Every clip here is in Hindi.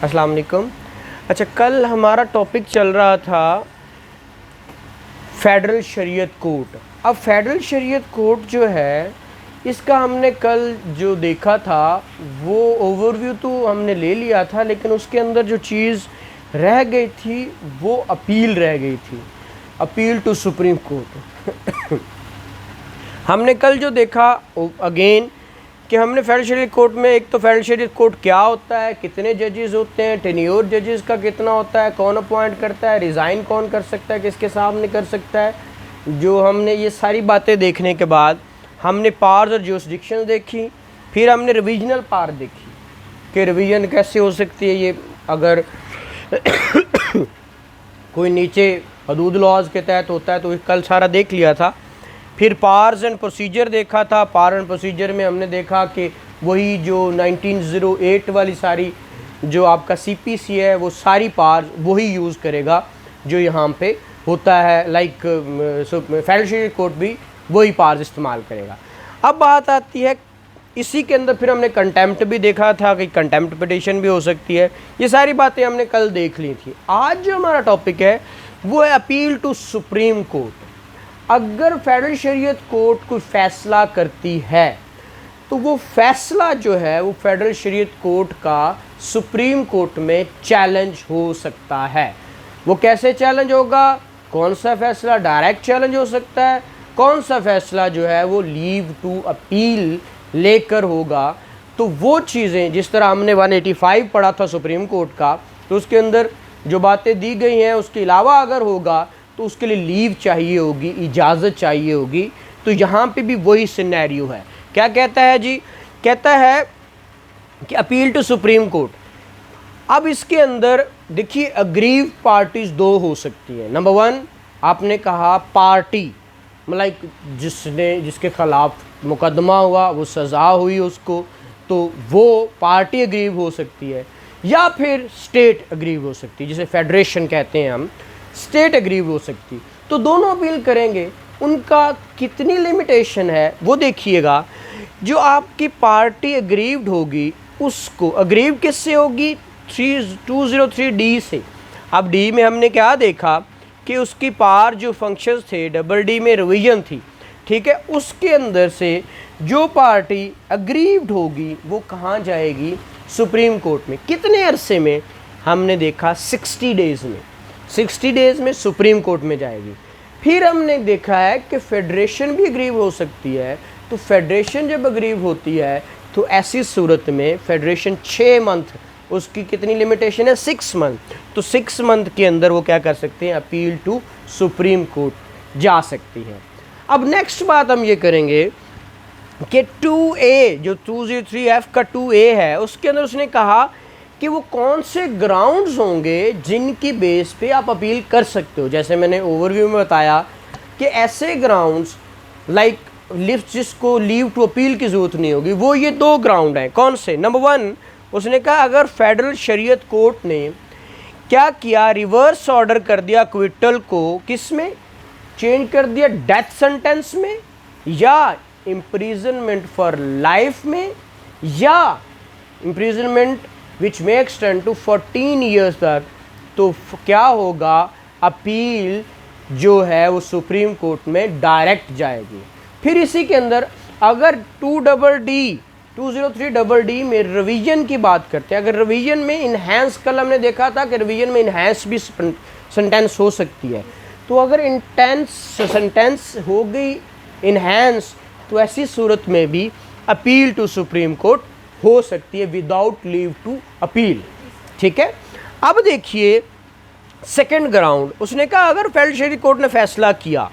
अस्सलाम वालेकुम। अच्छा, कल हमारा टॉपिक चल रहा था फेडरल शरीयत कोर्ट। अब फेडरल शरीयत कोर्ट जो है, इसका हमने कल जो देखा था वो ओवरव्यू तो हमने ले लिया था, लेकिन उसके अंदर जो चीज़ रह गई थी वो अपील रह गई थी, अपील टू सुप्रीम कोर्ट। हमने कल जो देखा अगेन कि हमने फेडरल शरीयत कोर्ट में, एक तो फेडरल शरीयत कोर्ट क्या होता है, कितने जजेस होते हैं, टेन्योर जजेस का कितना होता है, कौन अपॉइंट करता है, रिज़ाइन कौन कर सकता है, किसके सामने कर सकता है। जो हमने ये सारी बातें देखने के बाद हमने पावर्स और जुरिसडिक्शन देखी, फिर हमने रिविजनल पावर देखी कि रिवीजन कैसे हो सकती है, ये अगर कोई नीचे हदूद लॉज के तहत होता है तो कल सारा देख लिया था। फिर पावर्स एंड प्रोसीजर देखा था। पावर एंड प्रोसीजर में हमने देखा कि वही जो 1908 वाली सारी जो आपका सीपीसी है वो सारी पावर्स वही यूज़ करेगा जो यहाँ पे होता है, लाइक फेडरल शरीयत कोर्ट भी वही पावर्स इस्तेमाल करेगा। अब बात आती है इसी के अंदर, फिर हमने कंटेम्प्ट भी देखा था कि कंटेम्प्ट पिटीशन भी हो सकती है। ये सारी बातें हमने कल देख ली थी। आज जो हमारा टॉपिक है वो है अपील टू सुप्रीम कोर्ट। अगर फेडरल शरीयत कोर्ट कोई फैसला करती है तो वो फैसला जो है वो फेडरल शरीयत कोर्ट का सुप्रीम कोर्ट में चैलेंज हो सकता है। वो कैसे चैलेंज होगा? कौन सा फैसला डायरेक्ट चैलेंज हो सकता है, कौन सा फैसला जो है वो लीव टू अपील लेकर होगा। तो वो चीज़ें जिस तरह हमने 185 पढ़ा था सुप्रीम कोर्ट का, तो उसके अंदर जो बातें दी गई हैं उसके अलावा अगर होगा तो उसके लिए लीव चाहिए होगी, इजाज़त चाहिए होगी। तो यहाँ पे भी वही सिनेरियो है। क्या कहता है जी? कहता है कि अपील टू सुप्रीम कोर्ट। अब इसके अंदर देखिए अग्रीव पार्टीज दो हो सकती हैं। नंबर 1 आपने कहा पार्टी, मतलब जिसके खिलाफ मुकदमा हुआ, वो सज़ा हुई उसको, तो वो पार्टी अग्रीव हो सकती है, या फिर स्टेट अग्रीव हो सकती है, जिसे फेडरेशन कहते हैं हम, स्टेट अग्रीव हो सकती। तो दोनों अपील करेंगे। उनका कितनी लिमिटेशन है वो देखिएगा। जो आपकी पार्टी अग्रीव्ड होगी उसको अग्रीव किससे होगी? 203 डी से। अब डी में हमने क्या देखा कि उसकी पावर जो फंक्शंस थे, डबल डी में रिवीजन थी, ठीक है। उसके अंदर से जो पार्टी अग्रीव्ड होगी वो कहाँ जाएगी? सुप्रीम कोर्ट में। कितने अरसे में? हमने देखा 60 डेज़ में। 60 डेज़ में सुप्रीम कोर्ट में जाएगी। फिर हमने देखा है कि फेडरेशन भी अग्रीव हो सकती है। तो फेडरेशन जब अग्रीव होती है तो ऐसी सूरत में फेडरेशन 6 मंथ, उसकी कितनी लिमिटेशन है? 6 मंथ। तो 6 मंथ के अंदर वो क्या कर सकते हैं? अपील टू सुप्रीम कोर्ट जा सकती है। अब नेक्स्ट बात हम ये करेंगे कि 2A जो 203F का 2A है, उसके अंदर उसने कहा कि वो कौन से ग्राउंड्स होंगे जिनकी बेस पे आप अपील कर सकते हो। जैसे मैंने ओवरव्यू में बताया कि ऐसे ग्राउंड्स लाइक लिफ्ट जिसको लीव टू अपील की ज़रूरत नहीं होगी, वो ये 2 ग्राउंड हैं। कौन से? नंबर 1 उसने कहा अगर फेडरल शरीयत कोर्ट ने क्या किया, रिवर्स ऑर्डर कर दिया क्विटल को, किस में चेंज कर दिया? डेथ सेंटेंस में, या इम्प्रिजनमेंट फॉर लाइफ में, या imprisonment which may extend to 14 years तक। तो क्या होगा? अपील जो है वो सुप्रीम कोर्ट में डायरेक्ट जाएगी। फिर इसी के अंदर अगर 203 में रिवीजन की बात करते हैं, अगर रिवीजन में इन्हेंस, कल हमने देखा था कि रिवीजन में इन्हेंस भी सेंटेंस हो सकती है। तो अगर इंटेंस सेंटेंस हो गई इन्हेंस, तो ऐसी सूरत में भी अपील टू सुप्रीम कोर्ट हो सकती है विदाउट लीव टू अपील, ठीक है। अब देखिए सेकंड ग्राउंड, उसने कहा अगर फेडरल शरीयत कोर्ट ने फैसला किया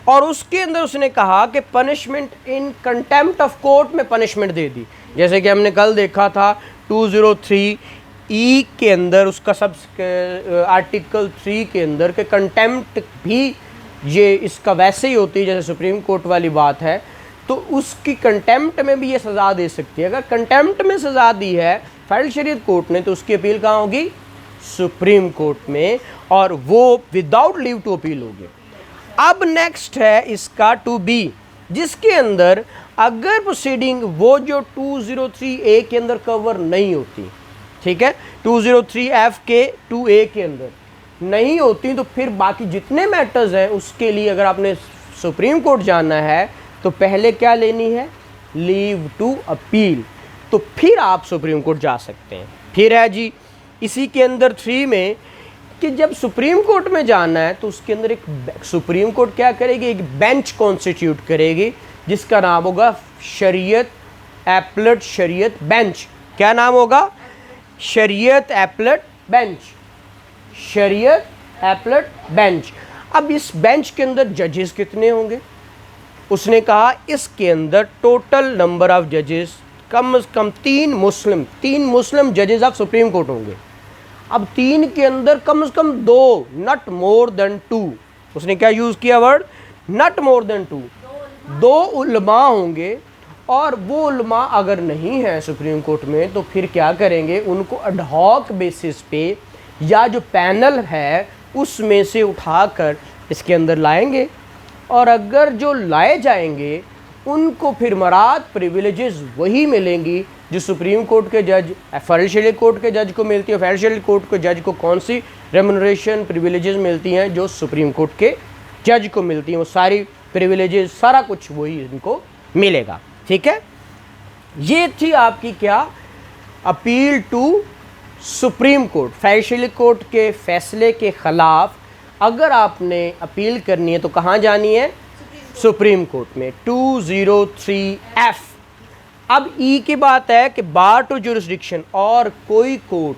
और उसके अंदर उसने कहा कि punishment in contempt of court में पनिशमेंट दे दी। जैसे कि हमने कल देखा था 203E के अंदर उसका सब आर्टिकल 3 के अंदर के कंटेम्प्ट भी ये इसका वैसे ही होती है जैसे सुप्रीम कोर्ट वाली बात है। तो उसकी कंटेम्प्ट में भी ये सज़ा दे सकती है। अगर कंटेम्प्ट में सज़ा दी है फेडरल शरीयत कोर्ट ने तो उसकी अपील कहाँ होगी? सुप्रीम कोर्ट में, और वो विदाउट लीव टू अपील होगी। अब नेक्स्ट है इसका 2B, जिसके अंदर अगर प्रोसीडिंग वो जो 203A के अंदर कवर नहीं होती, ठीक है, 203F के 2A के अंदर नहीं होती तो फिर बाकी जितने मैटर्स हैं उसके लिए अगर आपने सुप्रीम कोर्ट जाना है तो पहले क्या लेनी है, लीव टू अपील, तो फिर आप सुप्रीम कोर्ट जा सकते हैं। फिर है जी इसी के अंदर 3 में कि जब सुप्रीम कोर्ट में जाना है तो उसके अंदर एक सुप्रीम कोर्ट क्या करेगी, एक बेंच कॉन्स्टिट्यूट करेगी जिसका नाम होगा शरीयत एपलेट शरीयत बेंच। क्या नाम होगा, शरीयत एपलेट बेंच, शरीयत एपलेट बेंच। अब इस बेंच के अंदर जजेस कितने होंगे, उसने कहा इसके अंदर टोटल नंबर ऑफ जजेस कम से कम 3 मुस्लिम जजेस ऑफ सुप्रीम कोर्ट होंगे। अब 3 के अंदर कम से कम 2, नॉट मोर देन 2, उसने क्या यूज़ किया वर्ड, नॉट मोर देन 2, 2 उलमा होंगे। और वो उलमा अगर नहीं है सुप्रीम कोर्ट में तो फिर क्या करेंगे, उनको एडहॉक बेसिस पे या जो पैनल है उसमें से उठाकर इसके अंदर लाएंगे, और अगर जो लाए जाएंगे उनको फिर मराद प्रिविलेजेस वही मिलेंगी जो सुप्रीम कोर्ट के जज फेडरल शरीयत कोर्ट के जज को मिलती है। फेडरल शरीयत कोर्ट के जज को कौन सी रेमुनरेशन प्रिविलेजेस मिलती हैं, जो सुप्रीम कोर्ट के जज को मिलती हैं, वो सारी प्रिविलेजेस सारा कुछ वही इनको मिलेगा। ठीक है, ये थी आपकी क्या, appeal to Supreme Court. Federal Shariat court के फैसले के ख़िलाफ़ अगर आपने अपील करनी है तो कहाँ जानी है, सुप्रीम कोर्ट में, 203F। अब ई की बात है कि बार टू जुरिस्डिक्शन, और कोई कोर्ट,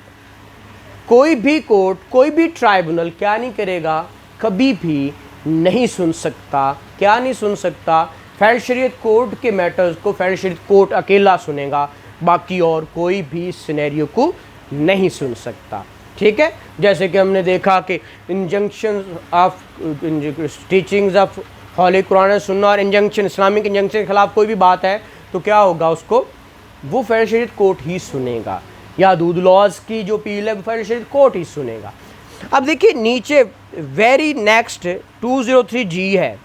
कोई भी कोर्ट, कोई भी ट्राइब्यूनल क्या नहीं करेगा, कभी भी नहीं सुन सकता, क्या नहीं सुन सकता, फेडरल शरीयत कोर्ट के मैटर्स को फेडरल शरीयत कोर्ट अकेला सुनेगा, बाकी और कोई भी इस सिनेरियो को नहीं सुन सकता। ठीक है, जैसे कि हमने देखा कि इंजंक्शन ऑफ टीचिंग्स ऑफ हॉली कुरान सुन्ना और इंजंक्शन, इस्लामिक इंजंक्शन के खिलाफ कोई भी बात है तो क्या होगा, उसको वो फेडरल शरीयत कोर्ट ही सुनेगा, या हदूद लॉज की जो अपील है वो फेडरल शरीयत कोर्ट ही सुनेगा। अब देखिए नीचे वेरी नेक्स्ट 203G है।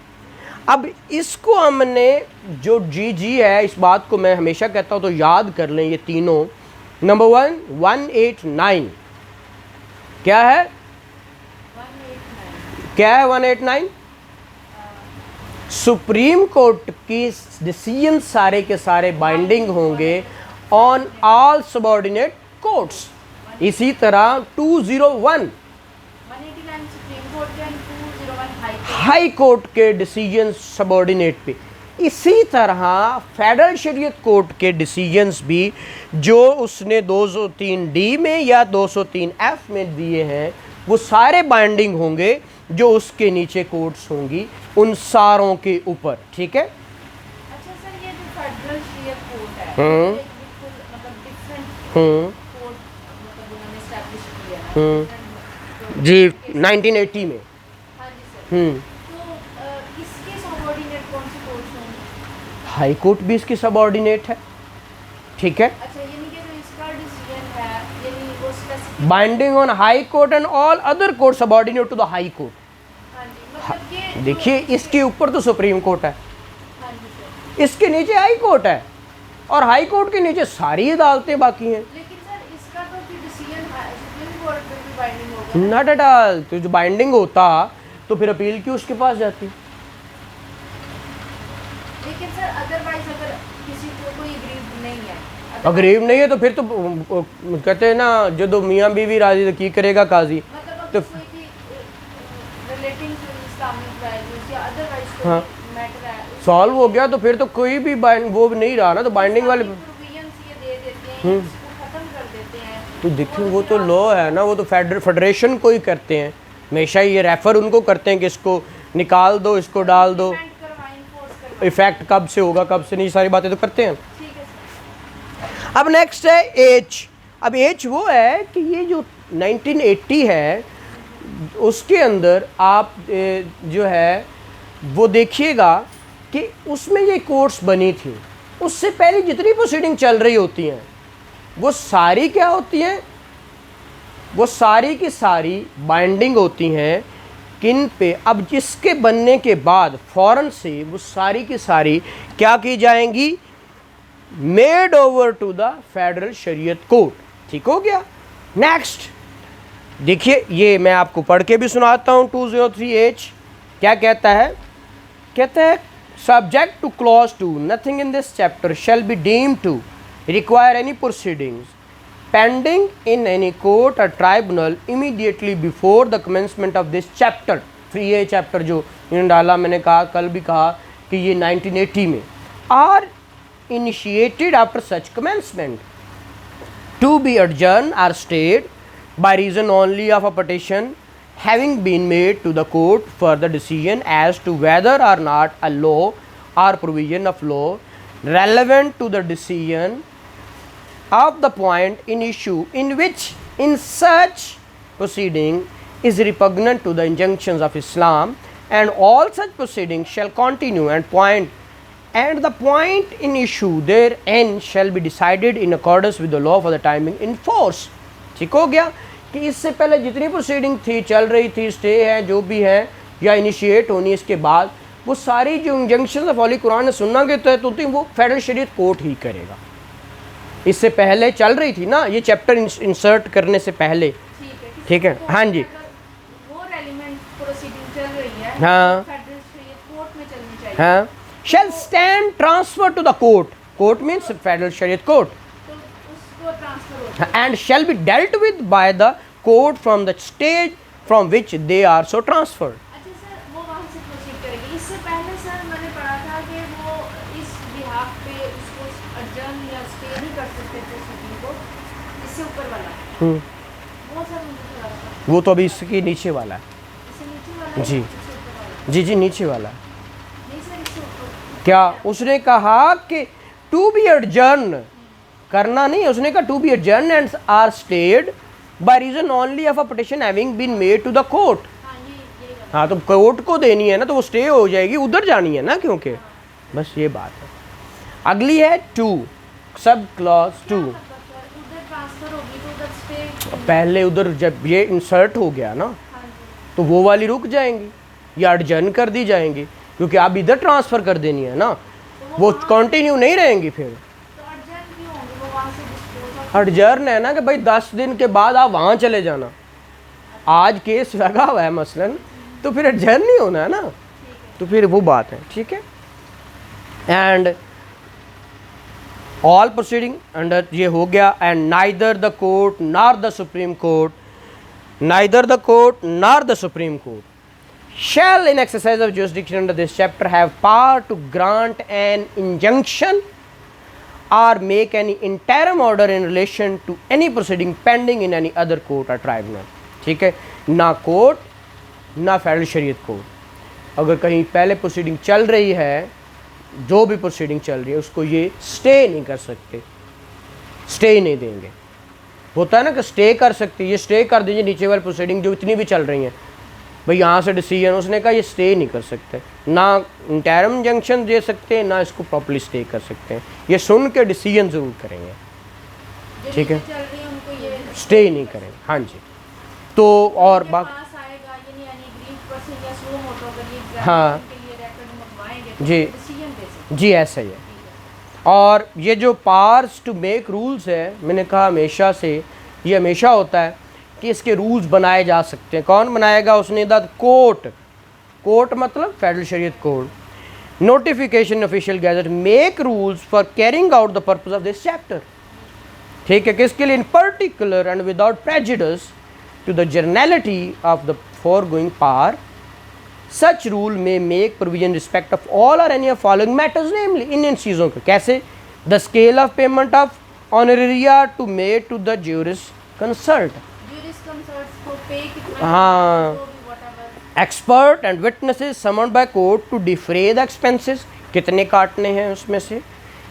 अब इसको हमने जो जी है, इस बात को मैं हमेशा कहता हूँ तो याद कर लें ये तीनों। नंबर 1 189 क्या है, 189 क्या है 189, सुप्रीम कोर्ट की डिसीजन सारे के सारे बाइंडिंग होंगे ऑन ऑल सबऑर्डिनेट कोर्ट्स। इसी तरह 201 हाई कोर्ट के डिसीजन सबऑर्डिनेट पे। इसी तरह फेडरल शरीयत कोर्ट के डिसीजंस भी जो उसने 203D में या 203F में दिए हैं वो सारे बाइंडिंग होंगे जो उसके नीचे कोर्ट्स होंगी उन सारों के ऊपर। ठीक है, अच्छा सर, ये जो फेडरल शरीयत कोर्ट है मतलब डिफरेंट कोर्ट मतलब उन्होंने एस्टैब्लिश किया है जी 1980 में। हाँ जी सर, तो इसके सबऑर्डिनेट कौन से कोर्ट्स होंगे? हाई कोर्ट भी इसकी सबऑर्डिनेट है। ठीक है, अच्छा, यानी कि जो इसका डिसीजन है यानी वो specific binding on High Court and all other court subordinate to the High Court. हाँ जी, मतलब ये देखिए इसके ऊपर तो सुप्रीम कोर्ट है, हाँ जी सर, इसके नीचे हाई कोर्ट है, और हाई कोर्ट के नीचे सारी अदालतें बाकी हैं। लेकिन सर इसका तो फिर डिसीजन सुप्रीम कोर्ट पे भी बाइंडिंग होगा। नॉट एट ऑल, तो जो बाइंडिंग होता तो फिर अपील क्यों उसके पास जाती। लेकिन सर अदरवाइज अगर किसी को कोई एग्रीड नहीं है, गरीब नहीं है तो फिर तो कहते हैं ना जो मियाँ बीवी राजी तो की करेगा काजी। मतलब तो कोई भी रिलेटिंग टू इस्लामिक वैल्यूज या अदरवाइज हाँ। कोई मैटर है सॉल्व हो गया तो फिर तो कोई भी वो नहीं रहा ना, तो बाइंडिंग वाले प्रोविजंस ये दे देते हैं, इसको खत्म कर देते हैं। तो देखिए वो तो लॉ है ना, वो तो फेडरेशन को ही करते हैं हमेशा, ये रेफर उनको करते हैं कि इसको निकाल दो, इसको डाल दो, इफेक्ट कब से होगा कब से नहीं, सारी बातें तो करते हैं। ठीक है सर। अब नेक्स्ट है एज। अब एज वो है कि ये जो 1980 है उसके अंदर आप जो है वो देखिएगा कि उसमें ये कोर्ट्स बनी थी, उससे पहले जितनी प्रोसीडिंग चल रही होती हैं वो सारी क्या होती हैं, वो सारी की सारी बाइंडिंग होती हैं किन पे। अब जिसके बनने के बाद फ़ौरन से वो सारी की सारी क्या की जाएंगी, made over to the federal Shariat court. ठीक हो गया। नेक्स्ट देखिए, ये मैं आपको पढ़ के भी सुनाता हूँ 203H क्या कहता है। कहता है subject to clause 2 nothing in this chapter shall be deemed to require any proceedings pending in any court or tribunal immediately before the commencement of this chapter. फिर ये चैप्टर जो इन्होंने डाला, मैंने कहा कल भी कहा कि ये 1980 में are initiated after such commencement to be adjourned or stayed by reason only of a petition having been made to the court for the decision as to whether or not a law or provision of law relevant to the decision of the point in issue in which in such proceeding is repugnant to the injunctions of Islam, and all such proceedings shall continue and the point in issue therein shall be decided in accordance with the law for the timing in force। ठीक हो गया कि इससे पहले जितनी प्रोसीडिंग थी, चल रही थी, स्टे है, जो भी है या इनिशिएट होनी, इसके बाद वो सारी जो इंजंक्शन ऑफ होली कुरान सुन्ना के तहत होती हैं वो फेडरल शरीयत कोर्ट ही करेगा। इससे पहले चल रही थी ना, ये चैप्टर इंसर्ट करने से पहले। ठीक है, हाँ जी, वो रेलेवेंट प्रोसीडिंग चल रही है, हाँ, फेडरल शरीयत कोर्ट में चलनी चाहिए। हाँ, shall stand transfer to the court, court means federal shariat court, तो उसको ट्रांसफर हो जाए। and shall be dealt with by the court from the state from which they are so transferred। अच्छा सर, वो वहाँ से प्रोसीड करेंगे। इससे पहले सर मैंने पढ़ा था कि वो इस बिहाफ पे उसको अर्जन या स्टे नहीं कर सकते प्रोसीडिंग को, इससे ऊपर वाला वो सर मुझे थोड़ा सा वो तो अभी इसके नीचे वाला है। इससे नीचे वाला जी। है, इससे ऊपर वाला जी जी, नीचे वाला है। नहीं सर, इससे ऊपर क्या उसने कहा कि टू बी एडजर्न करना नहीं, उसने कहा to be adjourn and are stayed by reason only of a petition having been made to the court. हाँ यही वाला। हाँ, तो कोर्ट को देनी है ना, तो वो स्टे हो जाएगी, उधर जानी है ना, क्योंकि बस ये बात है। अगली है 2 सब क्लॉज 2। मतलब सर उधर ट्रांसफर होगी तो उधर स्टे। पहले उधर जब ये इंसर्ट हो गया ना, हाँ जी। तो वो वाली रुक जाएंगी या एडजर्न कर दी जाएंगी, क्योंकि आप इधर ट्रांसफ़र कर देनी है ना, वो कंटिन्यू नहीं रहेंगी। फिर तो अर्जन क्यों होंगे वो वहाँ से डिस्पोज ऑफ? एडजर्न है ना कि भाई 10 दिन के बाद आप वहाँ चले जाना, आज केस लगा हुआ है मसलन, तो फिर एडजर्न नहीं होना है ना, तो फिर वो बात है। ठीक है, एंड ऑल प्रोसीडिंग अंडर ये हो गया। And neither the court nor the supreme court, neither the court nor the supreme court shall in exercise of jurisdiction under this chapter have power to grant an injunction or make any interim order in relation to any proceeding pending in any other court or tribunal। ठीक है, ना कोर्ट ना फेडरल शरीयत कोर्ट, अगर कहीं पहले प्रोसीडिंग चल रही है, जो भी प्रोसीडिंग चल रही है उसको ये स्टे नहीं कर सकते, स्टे नहीं देंगे। होता है ना कि स्टे कर सकते, ये स्टे कर दीजिए नीचे वाली प्रोसीडिंग जो इतनी भी चल रही हैं, भाई यहाँ से डिसीजन, उसने कहा ये स्टे नहीं कर सकते, ना इंटरम जंक्शन दे सकते हैं, ना इसको प्रॉपर्ली स्टे कर सकते हैं, ये सुन के डिसीजन ज़रूर करेंगे। ठीक है, चल रही है उनको ये स्टे नहीं करेंगे। हाँ जी, तो और बाकी पास आएगा ये यानी ग्रीन पर्सन या स्लो मोटो अगर ये एग्जाम हाँ। के लिए रेकॉर्ड मंगवाएंगे तो जी। डिसीजन दे सकते जी ऐसा ही है। और ये जो पावर्स टू मेक रूल्स है, मैंने कहा हमेशा से ये हमेशा होता है कि इसके रूल्स बनाए जा सकते हैं। कौन बनाएगा? उसने द कोर्ट, कोर्ट मतलब federal Shariat court. Notification official gazette make rules for carrying out the purpose of this chapter. ठीक है, किसके लिए? In particular and without prejudice to the generality of the foregoing power, such rule may make provision respect of all or any of following matters, namely इन चीज़ों को कैसे? the scale of payment of honoraria to made to the juris consult, juris consult को पे कितना, हाँ, जो भी whatever, expert and witnesses summoned by court to defray the expenses, कितने काटने हैं उसमें से,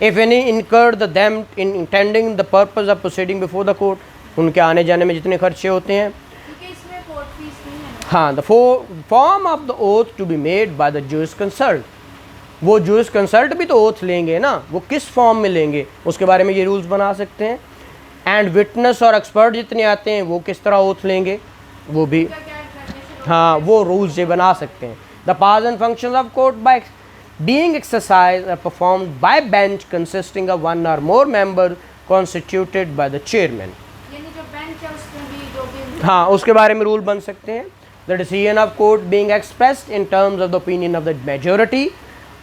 if any incurred the them in intending the purpose of proceeding before the court, उनके आने जाने में जितने खर्चे होते हैं। क्योंकि इसमें कोर्ट फीस नहीं है ना। हाँ, the form of the oath to be made by the jurisconsult, वो जूरिस कंसल्ट भी तो ओथ लेंगे ना, वो किस फॉर्म में लेंगे उसके बारे में ये रूल्स बना सकते हैं। एंड विटनेस और एक्सपर्ट जितने आते हैं वो किस तरह ओथ लेंगे, वो भी क्या क्या information हाँ वो रूल्स ये बना सकते हैं। The powers and functions of court by being exercised or performed by bench consisting of one or more members constituted by the chairman। यानी जो बेंच है उसके भी हाँ उसके बारे में रूल बन सकते हैं। The decision of court being expressed in terms of the opinion of the majority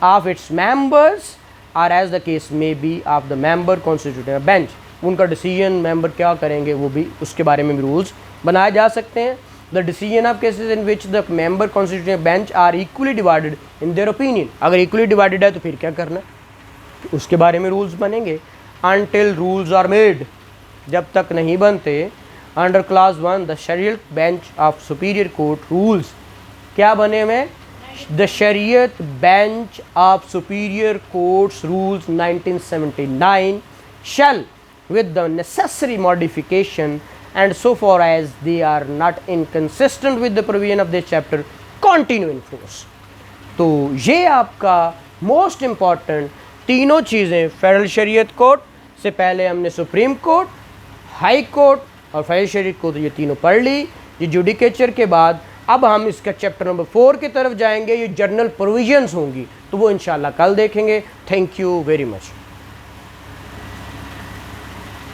of its members are as the case may be of the member constituting a bench. उनका डिसीजन मेंबर क्या करेंगे वो भी उसके बारे में भी रूल्स बनाए जा सकते हैं। The decision of cases in which the member constituting a bench are equally divided in their opinion. अगर इक्वली डिवाइडेड है तो फिर क्या करना, उसके बारे में रूल्स बनेंगे। अनटिल रूल्स आर मेड, जब तक नहीं बनते। अंडर क्लास 1 द शरीयत bench of superior court rules, क्या बने हुए? द शरीयत bench of superior courts rules 1979 shall with the necessary modification and so far as they are not inconsistent with the provision of this chapter continue in force। तो ये आपका मोस्ट इम्पॉर्टेंट तीनों चीज़ें, फेडरल शरीयत कोर्ट से पहले हमने सुप्रीम कोर्ट, हाई कोर्ट और फेडरल शरीयत कोर्ट, ये तीनों पढ़ ली। ये जुडिकेचर के बाद अब हम इसका चैप्टर नंबर 4 की तरफ जाएंगे। ये जर्नल प्रोविजंस होंगी तो वो इंशाल्लाह कल देखेंगे। Thank you very much.